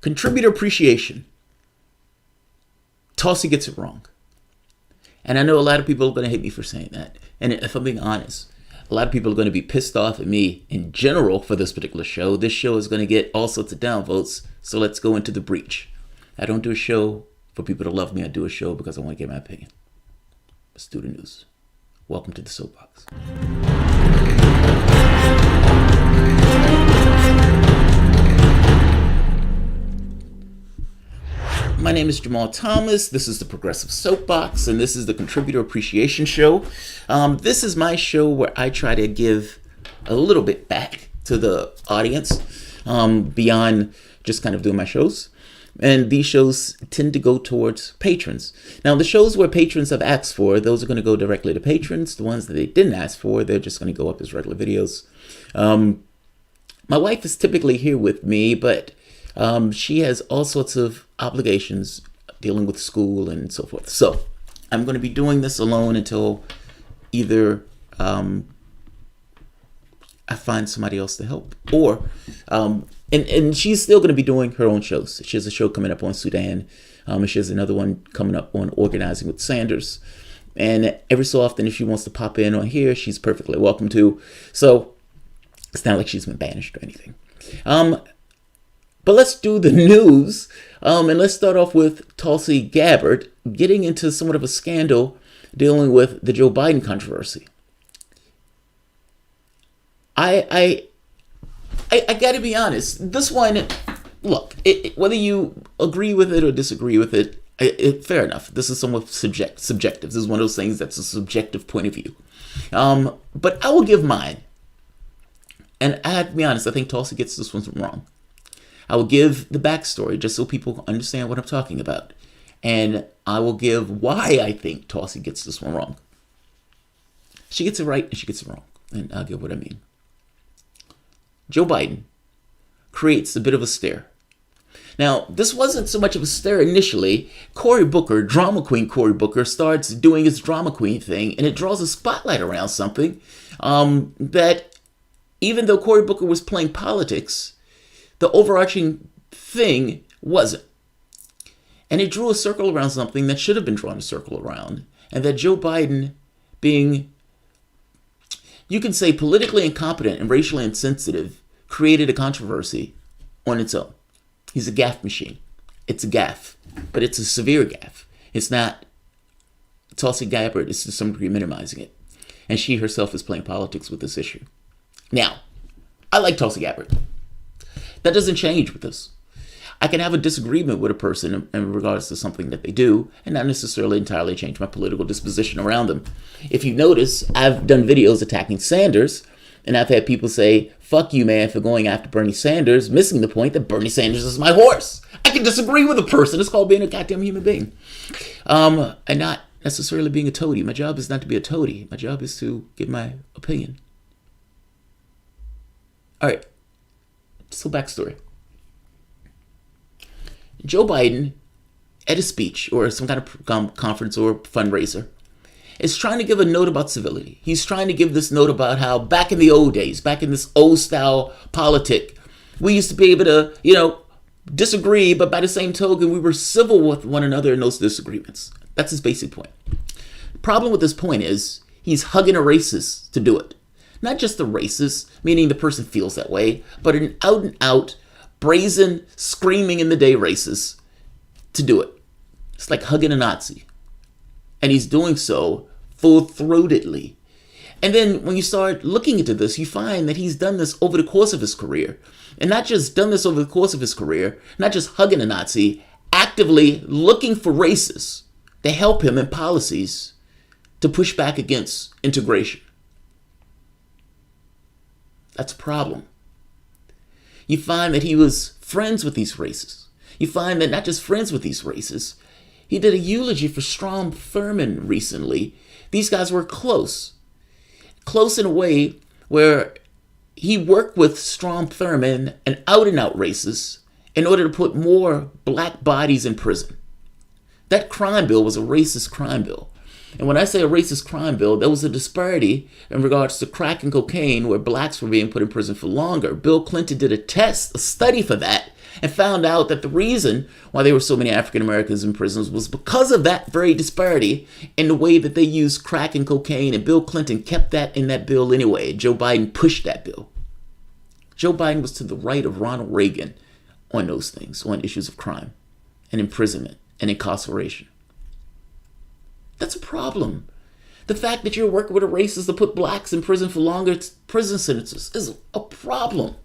Contributor appreciation. Tulsi gets it wrong. And I know a lot of people are going to hate me for saying that. And if I'm being honest, a lot of people are going to be pissed off at me in general for this particular show. This show is going to get all sorts of downvotes. So let's go into the breach. I don't do a show for people to love me. I do a show because I want to get my opinion. Let's do the news. Welcome to the Soapbox. My name is Jamarl Thomas. This is the Progressive Soapbox, and this is the Contributor Appreciation Show. This is my show where I try to give a little bit back to the audience beyond just kind of doing my shows. And these shows tend to go towards patrons. Now, the shows where patrons have asked for, those are going to go directly to patrons. The ones that they didn't ask for, they're just going to go up as regular videos. My wife is typically here with me, but she has all sorts of obligations dealing with school and so forth. So I'm going to be doing this alone until either I find somebody else to help, or and she's still going to be doing her own shows. She has a show coming up on Sudan. She has another one coming up on organizing with Sanders. And every so often, if she wants to pop in on here, she's perfectly welcome to. So it's not like she's been banished or anything. But let's do the news, and let's start off with Tulsi Gabbard getting into somewhat of a scandal dealing with the Joe Biden controversy. I got to be honest. This one, look, whether you agree with it or disagree with it, fair enough. This is somewhat subjective. This is one of those things that's a subjective point of view. But I will give mine, and I have to be honest. I think Tulsi gets this one wrong. I will give the backstory just so people understand what I'm talking about. And I will give why I think Tulsi gets this one wrong. She gets it right and she gets it wrong. And I'll give what I mean. Joe Biden creates a bit of a stare. Now, this wasn't so much of a stare initially. Cory Booker, drama queen Cory Booker, starts doing his drama queen thing. And it draws a spotlight around something that even though Cory Booker was playing politics, the overarching thing wasn't. And it drew a circle around something that should have been drawn a circle around. And that Joe Biden, being, you can say, politically incompetent and racially insensitive, created a controversy on its own. He's a gaffe machine. It's a gaffe, but it's a severe gaffe. It's not, Tulsi Gabbard is to some degree minimizing it. And she herself is playing politics with this issue. Now, I like Tulsi Gabbard. That doesn't change with this. I can have a disagreement with a person in regards to something that they do and not necessarily entirely change my political disposition around them. If you notice, I've done videos attacking Sanders, and I've had people say, fuck you, man, for going after Bernie Sanders, missing the point that Bernie Sanders is my horse. I can disagree with a person. It's called being a goddamn human being. And not necessarily being a toady. My job is not to be a toady. My job is to give my opinion. All right. So backstory. Joe Biden, at a speech or some kind of conference or fundraiser, is trying to give a note about civility. He's trying to give this note about how back in the old days, back in this old style politic, we used to be able to, disagree, but by the same token, we were civil with one another in those disagreements. That's his basic point. The problem with this point is he's hugging a racist to do it. Not just the racist, meaning the person feels that way, but an out and out, brazen, screaming in the day racist to do it. It's like hugging a Nazi. And he's doing so full-throatedly. And then when you start looking into this, you find that he's done this over the course of his career. And not just done this over the course of his career, not just hugging a Nazi, actively looking for racists to help him in policies to push back against integration. That's a problem. You find that he was friends with these racists. You find that not just friends with these racists, he did a eulogy for Strom Thurmond recently. These guys were close. Close in a way where he worked with Strom Thurmond, an out-and-out racist, in order to put more black bodies in prison. That crime bill was a racist crime bill. And when I say a racist crime bill, there was a disparity in regards to crack and cocaine where blacks were being put in prison for longer. Bill Clinton did a study for that, and found out that the reason why there were so many African Americans in prisons was because of that very disparity in the way that they used crack and cocaine. And Bill Clinton kept that in that bill anyway. Joe Biden pushed that bill. Joe Biden was to the right of Ronald Reagan on those things, on issues of crime and imprisonment and incarceration. That's a problem. The fact that you're working with a racist to put blacks in prison for longer prison sentences is a problem.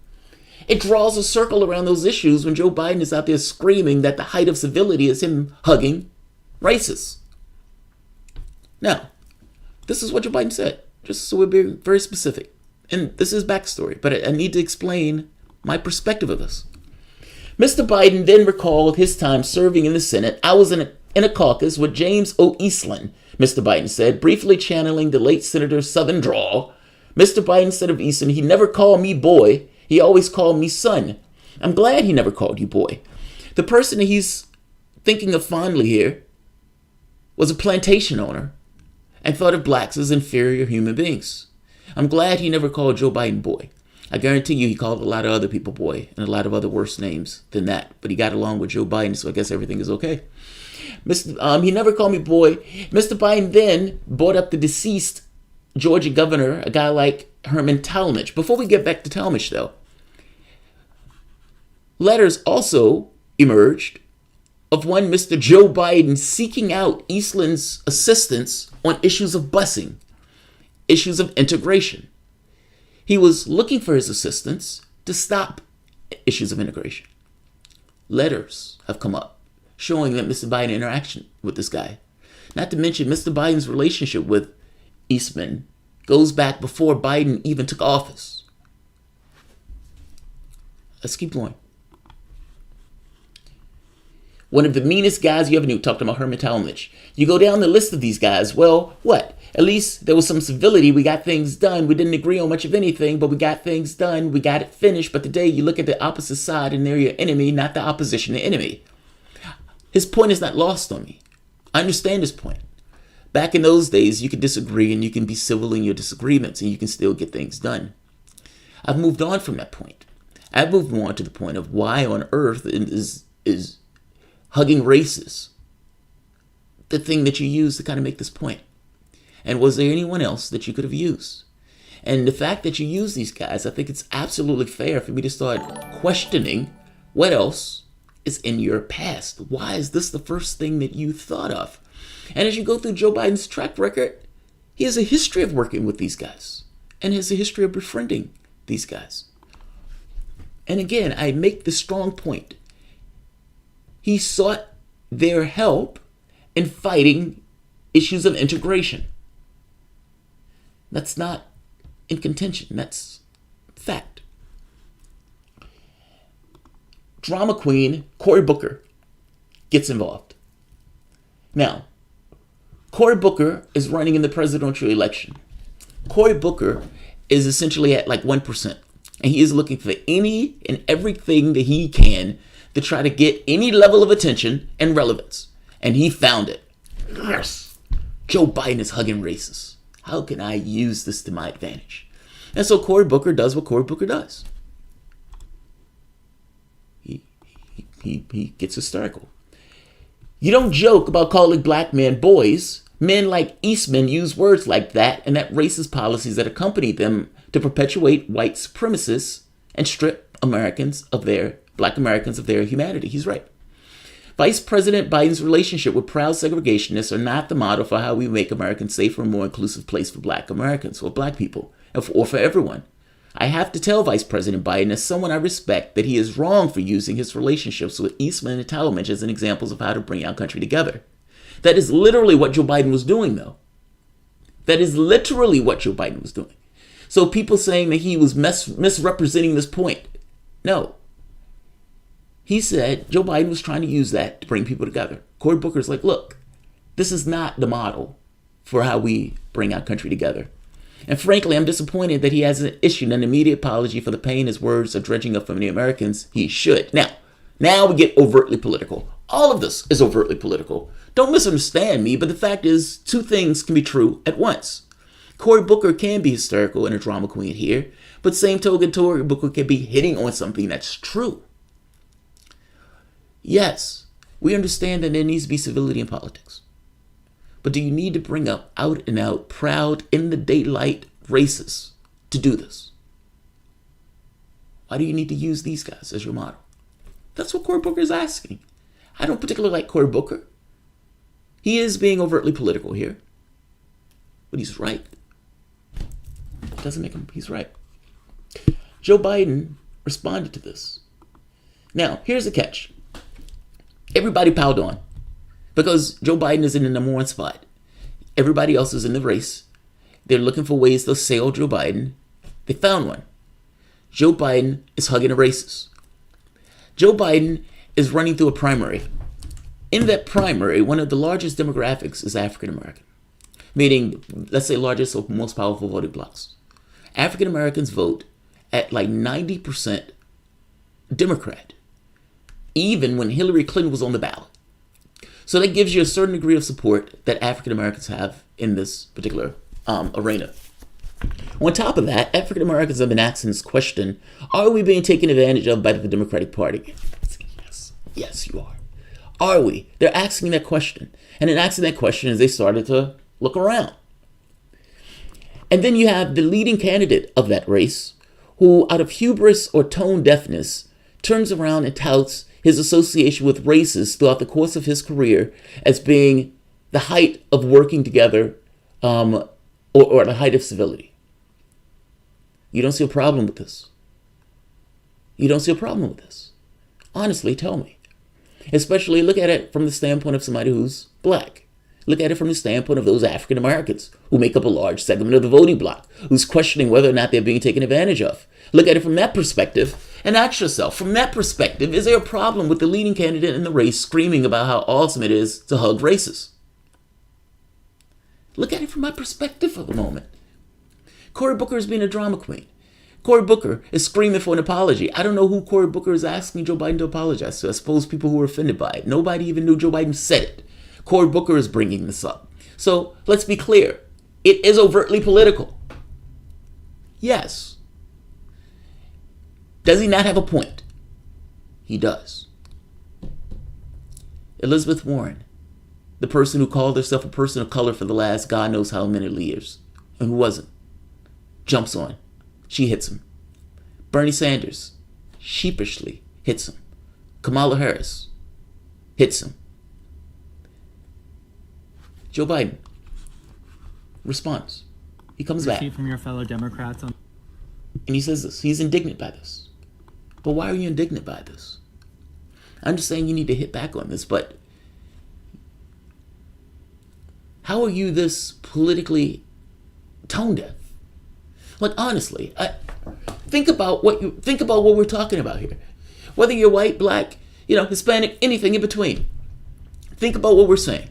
It draws a circle around those issues when Joe Biden is out there screaming that the height of civility is him hugging racists. Now, this is what Joe Biden said, just so we're being very specific. And this is backstory, but I need to explain my perspective of this. Mr. Biden then recalled his time serving in the Senate. I was in a caucus with James O. Eastland, Mr. Biden said, briefly channeling the late Senator's Southern drawl. Mr. Biden said of Eastland, he never called me boy. He always called me son. I'm glad he never called you boy. The person that he's thinking of fondly here was a plantation owner and thought of blacks as inferior human beings. I'm glad he never called Joe Biden boy. I guarantee you he called a lot of other people boy and a lot of other worse names than that. But he got along with Joe Biden, so I guess everything is okay. He never called me boy. Mr. Biden then brought up the deceased Georgia governor, a guy like Herman Talmadge. Before we get back to Talmadge, though, letters also emerged of one Mr. Joe Biden seeking out Eastland's assistance on issues of busing, issues of integration. He was looking for his assistance to stop issues of integration. Letters have come up showing that Mr. Biden interaction with this guy. Not to mention Mr. Biden's relationship with Eastman goes back before Biden even took office. Let's keep going. One of the meanest guys you ever knew, talked about Herman Talmadge. You go down the list of these guys, well, what? At least there was some civility. We got things done. We didn't agree on much of anything, but we got things done. We got it finished. But today you look at the opposite side and they're your enemy, not the opposition, the enemy. His point is not lost on me. I understand his point. Back in those days, you could disagree and you can be civil in your disagreements and you can still get things done. I've moved on from that point. I've moved on to the point of why on earth is hugging races the thing that you use to kind of make this point. And was there anyone else that you could have used? And the fact that you use these guys, I think it's absolutely fair for me to start questioning what else is in your past. Why is this the first thing that you thought of? And as you go through Joe Biden's track record, he has a history of working with these guys and has a history of befriending these guys. And again, I make the strong point. He sought their help in fighting issues of integration. That's not in contention. That's fact. Drama queen Cory Booker gets involved. Now, Cory Booker is running in the presidential election. Cory Booker is essentially at like 1%. And he is looking for any and everything that he can to try to get any level of attention and relevance. And he found it. Yes. Joe Biden is hugging racists. How can I use this to my advantage? And so Cory Booker does what Cory Booker does. He gets hysterical. You don't joke about calling black men boys. Men like Eastman use words like that and that racist policies that accompany them to perpetuate white supremacists and strip black Americans of their humanity. He's right. Vice President Biden's relationship with proud segregationists are not the model for how we make America a safer and more inclusive place for black Americans or black people or for everyone. I have to tell Vice President Biden, as someone I respect, that he is wrong for using his relationships with Eastman and Talmadge as an examples of how to bring our country together. That is literally what Joe Biden was doing, though. That is literally what Joe Biden was doing. So people saying that he was misrepresenting this point. No. He said Joe Biden was trying to use that to bring people together. Cory Booker's like, look, this is not the model for how we bring our country together. And frankly, I'm disappointed that he hasn't issued an immediate apology for the pain his words are dredging up for many Americans. He should. Now we get overtly political. All of this is overtly political. Don't misunderstand me, but the fact is, two things can be true at once. Cory Booker can be hysterical and a drama queen here, but same token, Cory Booker can be hitting on something that's true. Yes, we understand that there needs to be civility in politics. But do you need to bring up out and out, proud, in the daylight racists to do this? Why do you need to use these guys as your model? That's what Cory Booker is asking. I don't particularly like Cory Booker. He is being overtly political here. But he's right. Doesn't make him, he's right. Joe Biden responded to this. Now, here's the catch. Everybody piled on because Joe Biden is in the number one spot. Everybody else is in the race. They're looking for ways to assail Joe Biden. They found one. Joe Biden is hugging a racist. Joe Biden is running through a primary. In that primary, one of the largest demographics is African American, meaning, let's say, largest or most powerful voting blocks. African Americans vote at like 90% Democrat, even when Hillary Clinton was on the ballot. So that gives you a certain degree of support that African Americans have in this particular arena. On top of that, African Americans have been asking this question: are we being taken advantage of by the Democratic Party? Yes, you are. Are we? They're asking that question. And in asking that question, as they started to look around. And then you have the leading candidate of that race, who out of hubris or tone deafness, turns around and touts his association with racists throughout the course of his career as being the height of working together or the height of civility. You don't see a problem with this. You don't see a problem with this. Honestly, tell me. Especially look at it from the standpoint of somebody who's black. Look at it from the standpoint of those African Americans who make up a large segment of the voting bloc, who's questioning whether or not they're being taken advantage of. Look at it from that perspective and ask yourself, from that perspective, is there a problem with the leading candidate in the race screaming about how awesome it is to hug racists? Look at it from my perspective for the moment. Cory Booker is being a drama queen. Cory Booker is screaming for an apology. I don't know who Cory Booker is asking Joe Biden to apologize to. I suppose people who were offended by it. Nobody even knew Joe Biden said it. Cory Booker is bringing this up. So let's be clear. It is overtly political. Yes. Does he not have a point? He does. Elizabeth Warren, the person who called herself a person of color for the last God knows how many years, and who wasn't, jumps on. She hits him. Bernie Sanders sheepishly hits him. Kamala Harris hits him. Joe Biden responds. He comes back. From your fellow Democrats on. And he says this. He's indignant by this. But why are you indignant by this? I'm just saying you need to hit back on this, but how are you this politically tone deaf? Like, honestly, think about what we're talking about here. Whether you're white, black, Hispanic, anything in between. Think about what we're saying.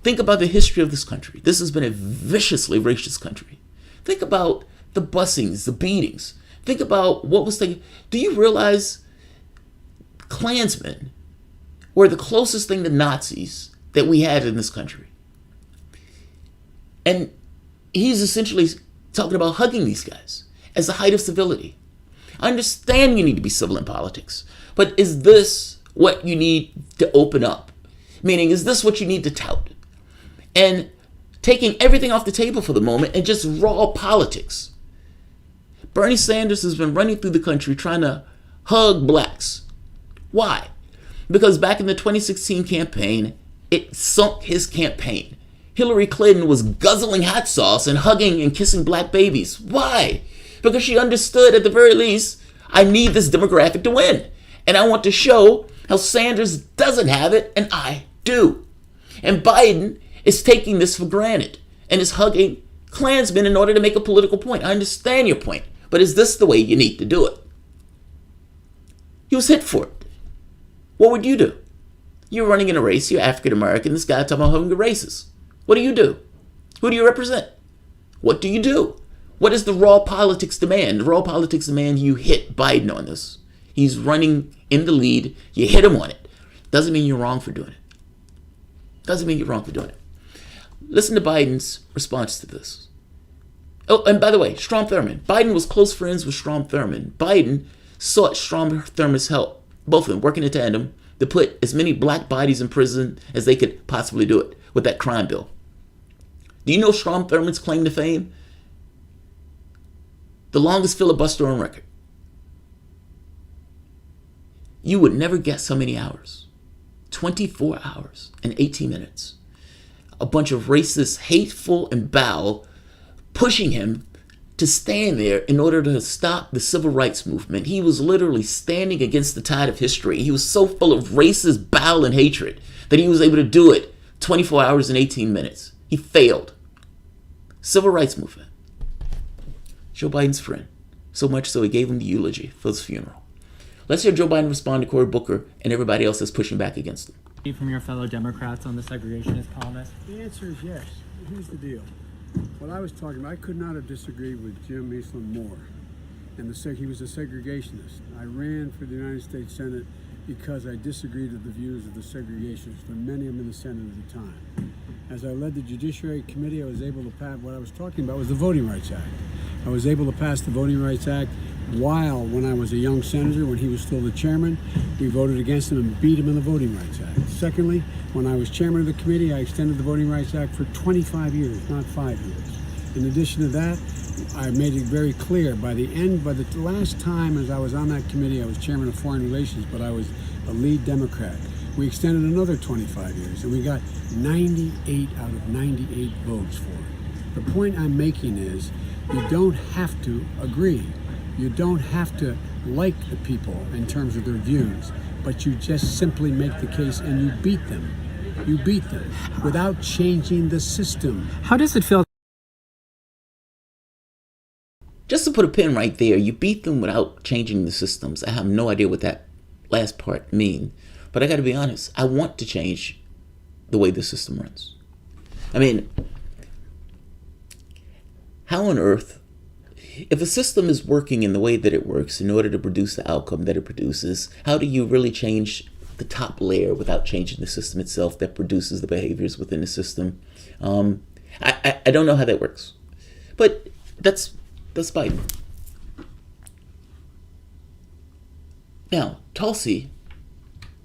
Think about the history of this country. This has been a viciously racist country. Think about the busings, the beatings. Think about what was taken. Do you realize Klansmen were the closest thing to Nazis that we had in this country? And he's essentially talking about hugging these guys as the height of civility. I understand you need to be civil in politics, but is this what you need to open up? Meaning, is this what you need to tout? And taking everything off the table for the moment and just raw politics. Bernie Sanders has been running through the country trying to hug blacks. Why? Because back in the 2016 campaign, it sunk his campaign. Hillary Clinton was guzzling hot sauce and hugging and kissing black babies. Why? Because she understood, at the very least, I need this demographic to win. And I want to show how Sanders doesn't have it and I do. And Biden is taking this for granted and is hugging Klansmen in order to make a political point. I understand your point, but is this the way you need to do it? He was hit for it. What would you do? You're running in a race, you're African American, this guy talking about hugging a racist. What do you do? Who do you represent? What do you do? What does the raw politics demand? The raw politics demand you hit Biden on this. He's running in the lead. You hit him on it. Doesn't mean you're wrong for doing it. Doesn't mean you're wrong for doing it. Listen to Biden's response to this. Oh, and by the way, Strom Thurmond. Biden was close friends with Strom Thurmond. Biden sought Strom Thurmond's help, both of them working in tandem, to put as many black bodies in prison as they could possibly do it with that crime bill. Do you know Strom Thurmond's claim to fame? The longest filibuster on record. You would never guess how many hours. 24 hours and 18 minutes. A bunch of racist, hateful, and foul pushing him to stand there in order to stop the civil rights movement. He was literally standing against the tide of history. He was so full of racist bile and hatred that he was able to do it 24 hours and 18 minutes. He failed. Civil rights movement. Joe Biden's friend. So much so he gave him the eulogy for his funeral. Let's hear Joe Biden respond to Cory Booker and everybody else that's pushing back against him. From your fellow Democrats on the segregationist comments? The answer is yes. Here's the deal. What I was talking about, I could not have disagreed with Jim Eastland more. And he was a segregationist. I ran for the United States Senate because I disagreed with the views of the segregationists, for many of them in the Senate at the time. As I led the Judiciary Committee, I was able to pass, what I was talking about was the Voting Rights Act. I was able to pass the Voting Rights Act when I was a young senator, when he was still the chairman. We voted against him and beat him in the Voting Rights Act. Secondly, when I was chairman of the committee, I extended the Voting Rights Act for 25 years, not 5 years. In addition to that, I made it very clear by the last time as I was on that committee, I was chairman of Foreign Relations, but I was a lead Democrat. We extended another 25 years, and we got 98 out of 98 votes for it. The point I'm making is you don't have to agree. You don't have to like the people in terms of their views, but you just simply make the case and you beat them. You beat them without changing the system. How does it feel? Just to put a pin right there, you beat them without changing the systems. I have no idea what that last part means. But I got to be honest, I want to change the way the system runs. I mean, how on earth, if a system is working in the way that it works in order to produce the outcome that it produces, how do you really change the top layer without changing the system itself that produces the behaviors within the system? I don't know how that works. But that's Biden. Now, Tulsi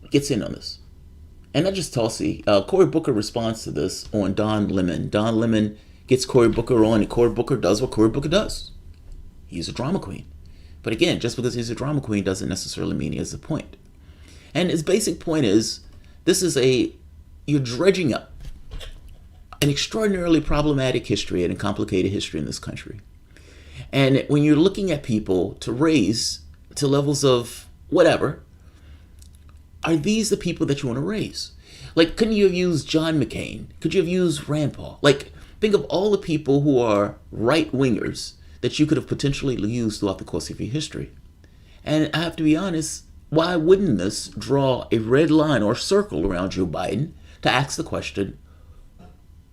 gets in on this. And not just Tulsi. Cory Booker responds to this on Don Lemon. Don Lemon gets Cory Booker on, and Cory Booker does what Cory Booker does. He's a drama queen. But again, just because he's a drama queen doesn't necessarily mean he has a point. And his basic point is, you're dredging up an extraordinarily problematic history and a complicated history in this country. And when you're looking at people to raise to levels of whatever, are these the people that you want to raise? Like, couldn't you have used John McCain? Could you have used Rand Paul? Like, think of all the people who are right-wingers that you could have potentially used throughout the course of your history. And I have to be honest, why wouldn't this draw a red line or circle around Joe Biden to ask the question,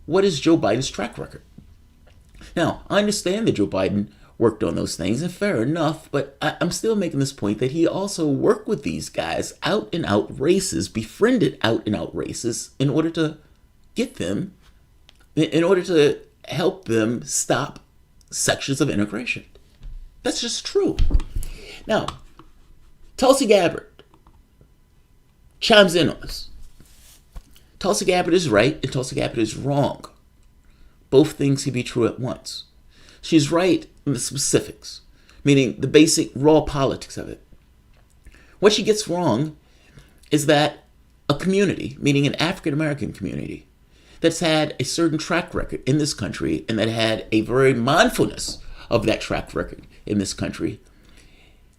what is Joe Biden's track record? Now, I understand that Joe Biden worked on those things, and fair enough, but I'm still making this point that he also worked with these guys out and out racists, befriended out and out racists in order to get them, in order to help them stop sections of integration. That's just true. Now, Tulsi Gabbard chimes in on this. Tulsi Gabbard is right and Tulsi Gabbard is wrong. Both things can be true at once. She's right in the specifics, meaning the basic raw politics of it. What she gets wrong is that a community, meaning an African American community, that's had a certain track record in this country and that had a very mindfulness of that track record in this country,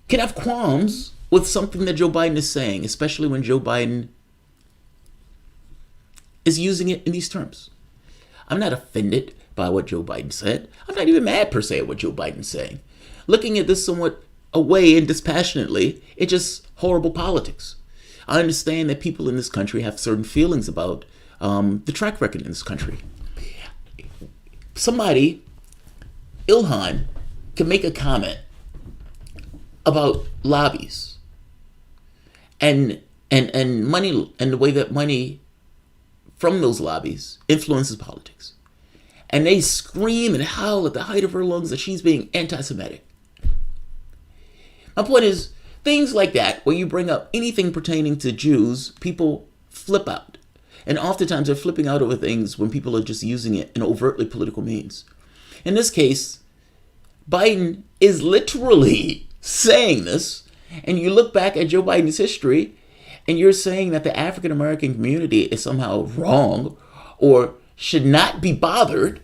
can have qualms with something that Joe Biden is saying, especially when Joe Biden is using it in these terms. I'm not offended by what Joe Biden said. I'm not even mad per se at what Joe Biden's saying. Looking at this somewhat away and dispassionately, it's just horrible politics. I understand that people in this country have certain feelings about the track record in this country. Somebody, Ilhan, can make a comment about lobbies and and money, and the way that money from those lobbies influences politics. And they scream and howl at the height of her lungs that she's being anti-Semitic. My point is, things like that, where you bring up anything pertaining to Jews, people flip out. And oftentimes they're flipping out over things when people are just using it in overtly political means. In this case, Biden is literally saying this, and you look back at Joe Biden's history, and you're saying that the African American community is somehow wrong or should not be bothered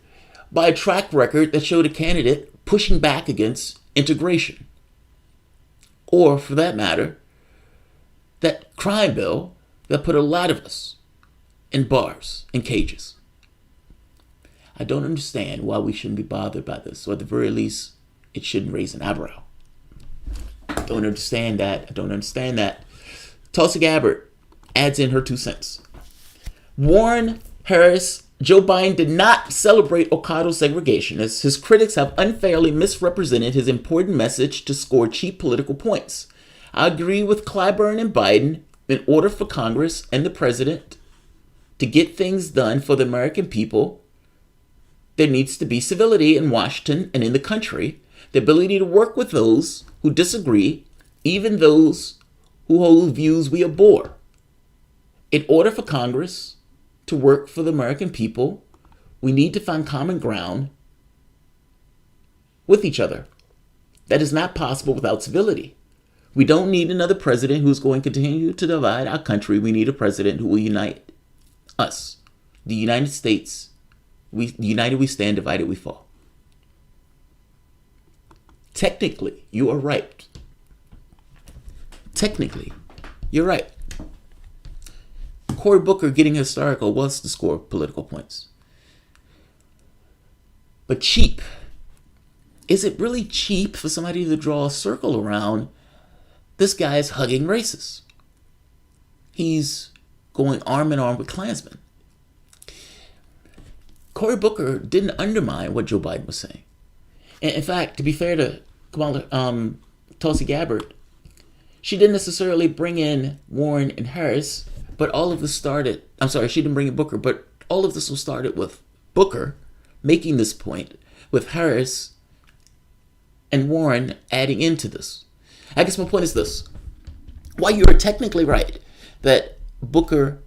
by a track record that showed a candidate pushing back against integration. Or, for that matter, that crime bill that put a lot of us in bars and cages. I don't understand why we shouldn't be bothered by this, or at the very least, it shouldn't raise an eyebrow. I don't understand that. Tulsi Gabbard adds in her 2 cents. Warren, Harris, Joe Biden did not celebrate Okado segregationists. His critics have unfairly misrepresented his important message to score cheap political points. I agree with Clyburn and Biden. In order for Congress and the president to get things done for the American people, there needs to be civility in Washington and in the country, the ability to work with those who disagree, even those who hold views we abhor. In order for Congress to work for the American people, we need to find common ground with each other. That is not possible without civility. We don't need another president who's going to continue to divide our country. We need a president who will unite us. The United States, united we stand, divided we fall. Technically, you are right. Technically, you're right. Cory Booker getting hysterical was to score political points. But cheap. Is it really cheap for somebody to draw a circle around this guy is hugging racists? He's going arm in arm with Klansmen. Cory Booker didn't undermine what Joe Biden was saying. In fact, to be fair to Tulsi Gabbard, she didn't necessarily bring in Warren and Harris, but all of this started, she didn't bring in Booker, but all of this was started with Booker making this point, with Harris and Warren adding into this. I guess my point is this. While you're technically right that Booker,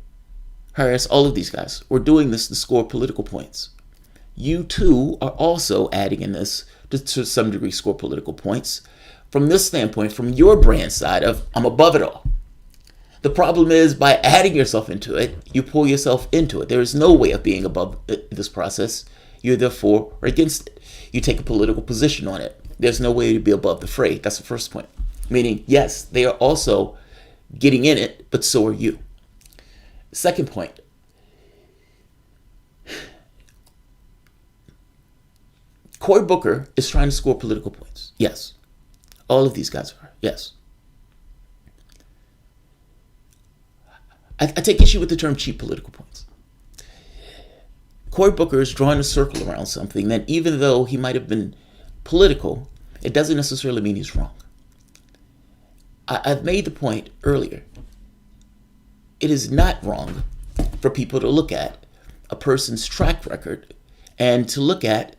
Harris, all of these guys were doing this to score political points, you too are also adding in this to some degree score political points from this standpoint, from your brand side of I'm above it all. The problem is by adding yourself into it, you pull yourself into it. There is no way of being above this process. You're therefore against it. You take a political position on it. There's no way to be above the fray. That's the first point. Meaning, yes, they are also getting in it, but so are you. Second point. Cory Booker is trying to score political points. Yes. All of these guys are. Yes. I take issue with the term cheap political points. Cory Booker is drawing a circle around something that even though he might have been political, it doesn't necessarily mean he's wrong. I've made the point earlier. It is not wrong for people to look at a person's track record and to look at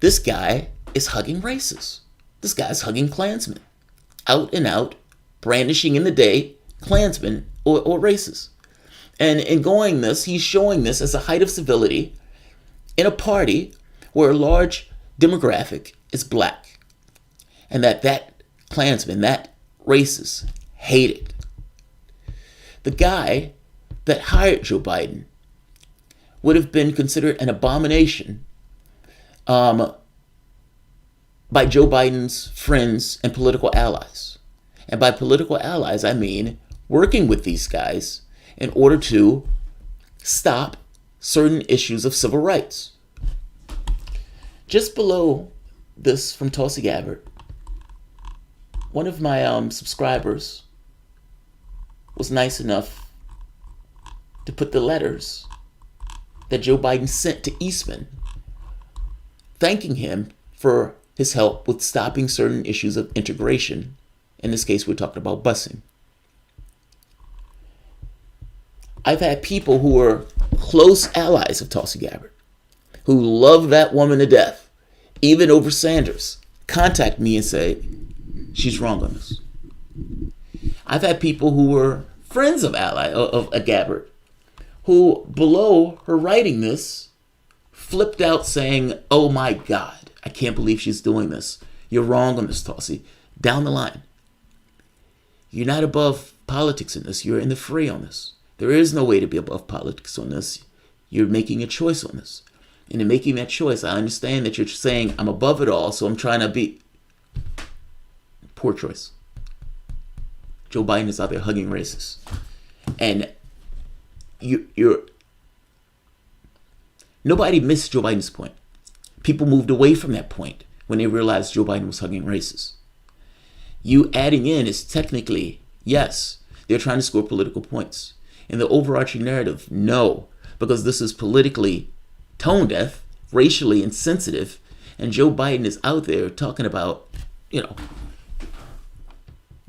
this guy is hugging racists. This guy's hugging Klansmen. Out and out, brandishing in the day, Klansmen or racists. And in going this, he's showing this as a height of civility in a party where a large demographic is black. And that Klansman, that racist, hate it. The guy that hired Joe Biden would have been considered an abomination by Joe Biden's friends and political allies. And by political allies, I mean working with these guys in order to stop certain issues of civil rights. Just below this from Tulsi Gabbard, one of my subscribers was nice enough to put the letters that Joe Biden sent to Eastman, thanking him for his help with stopping certain issues of integration. In this case, we're talking about busing. I've had people who are close allies of Tulsi Gabbard, who love that woman to death, even over Sanders, contact me and say, she's wrong on this. I've had people who were friends of Gabbard, who below her writing this, flipped out saying, oh my God, I can't believe she's doing this. You're wrong on this, Tulsi. Down the line. You're not above politics in this. You're in the fray on this. There is no way to be above politics on this. You're making a choice on this. And in making that choice, I understand that you're saying, I'm above it all, so I'm trying to be... Poor choice. Joe Biden is out there hugging racists. And you're... Nobody missed Joe Biden's point. People moved away from that point when they realized Joe Biden was hugging racists. You adding in is technically, yes, they're trying to score political points. In the overarching narrative, no, because this is politically tone deaf, racially insensitive, and Joe Biden is out there talking about,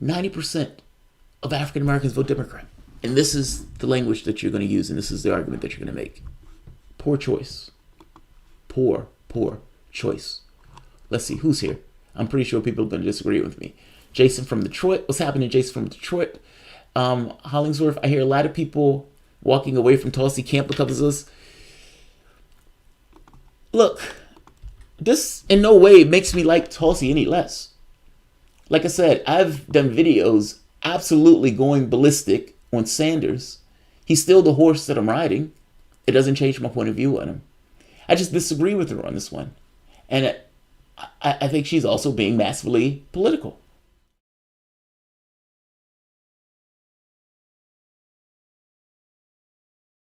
90% of African Americans vote Democrat. And this is the language that you're going to use, and this is the argument that you're going to make. Poor choice. Poor choice. Let's see, who's here? I'm pretty sure people are going to disagree with me. Jason from Detroit. What's happening, Jason from Detroit? Hollingsworth, I hear a lot of people walking away from Tulsi camp because of this. Look, this in no way makes me like Tulsi any less. Like I said, I've done videos absolutely going ballistic on Sanders. He's still the horse that I'm riding. It doesn't change my point of view on him. I just disagree with her on this one. And I think she's also being massively political.